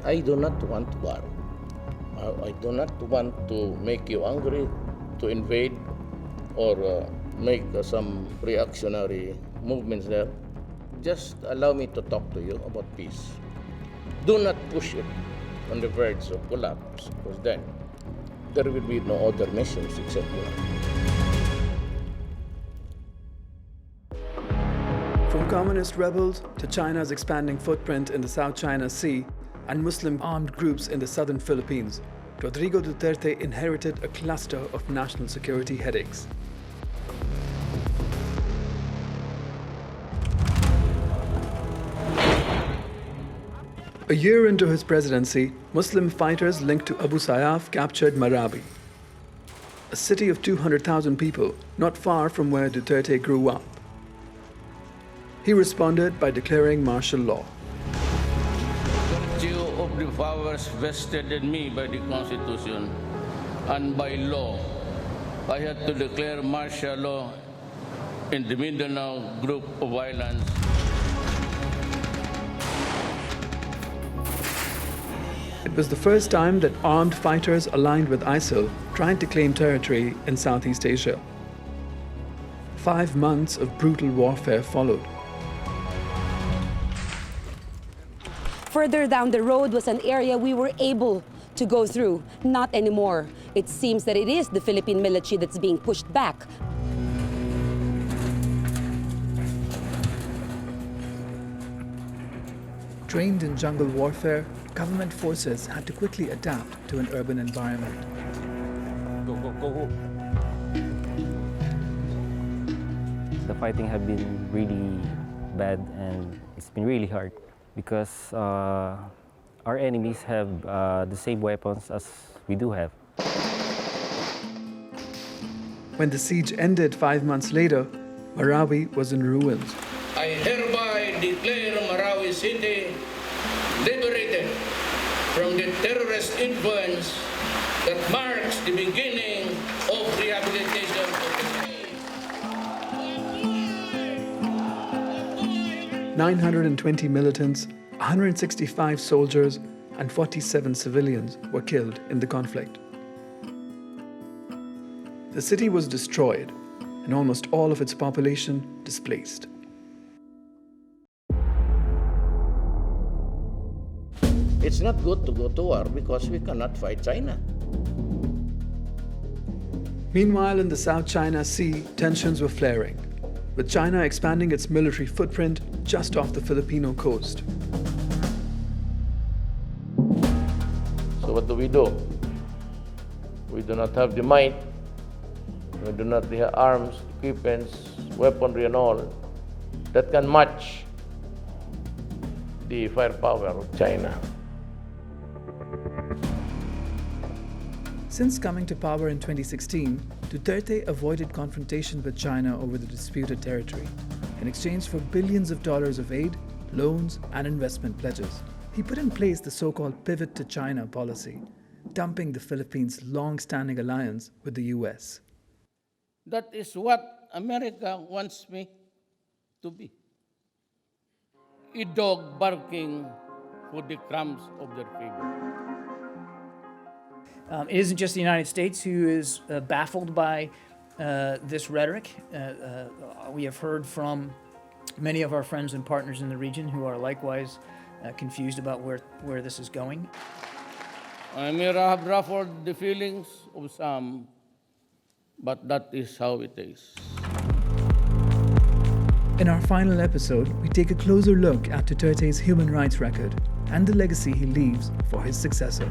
I do not want war. I do not want to make you angry, to invade, or make some reactionary movements there. Just allow me to talk to you about peace. Do not push it on the verge of collapse, because then there will be no other nations except one. From communist rebels to China's expanding footprint in the South China Sea and Muslim armed groups in the southern Philippines, Rodrigo Duterte inherited a cluster of national security headaches. A year into his presidency, Muslim fighters linked to Abu Sayyaf captured Marawi, a city of 200,000 people not far from where Duterte grew up. He responded by declaring martial law. Virtue of the powers vested in me by the Constitution and by law, I had to declare martial law in the Mindanao group of islands. It was the first time that armed fighters aligned with ISIL tried to claim territory in Southeast Asia. 5 months of brutal warfare followed. Further down the road was an area we were able to go through. Not anymore. It seems that it is the Philippine military that's being pushed back. Trained in jungle warfare, government forces had to quickly adapt to an urban environment. Go. The fighting have been really bad and it's been really hard because our enemies have the same weapons as we do have. When the siege ended 5 months later, Marawi was in ruins. I hereby declare Marawi City liberated from the terrorist influence that marks the beginning of rehabilitation of the state. 920 militants, 165 soldiers, and 47 civilians were killed in the conflict. The city was destroyed, and almost all of its population displaced. It's not good to go to war because we cannot fight China. Meanwhile, in the South China Sea, tensions were flaring, with China expanding its military footprint just off the Filipino coast. So what do? We do not have the might, we do not have arms, equipments, weaponry and all that can match the firepower of China. Since coming to power in 2016, Duterte avoided confrontation with China over the disputed territory in exchange for billions of dollars of aid, loans, and investment pledges. He put in place the so-called pivot to China policy, dumping the Philippines' long-standing alliance with the US. That is what America wants me to be. A dog barking for the crumbs of their table. It isn't just the United States who is baffled by this rhetoric. We have heard from many of our friends and partners in the region who are likewise confused about where this is going. I may have ruffled the feelings of some, but that is how it is. In our final episode, we take a closer look at Duterte's human rights record and the legacy he leaves for his successor.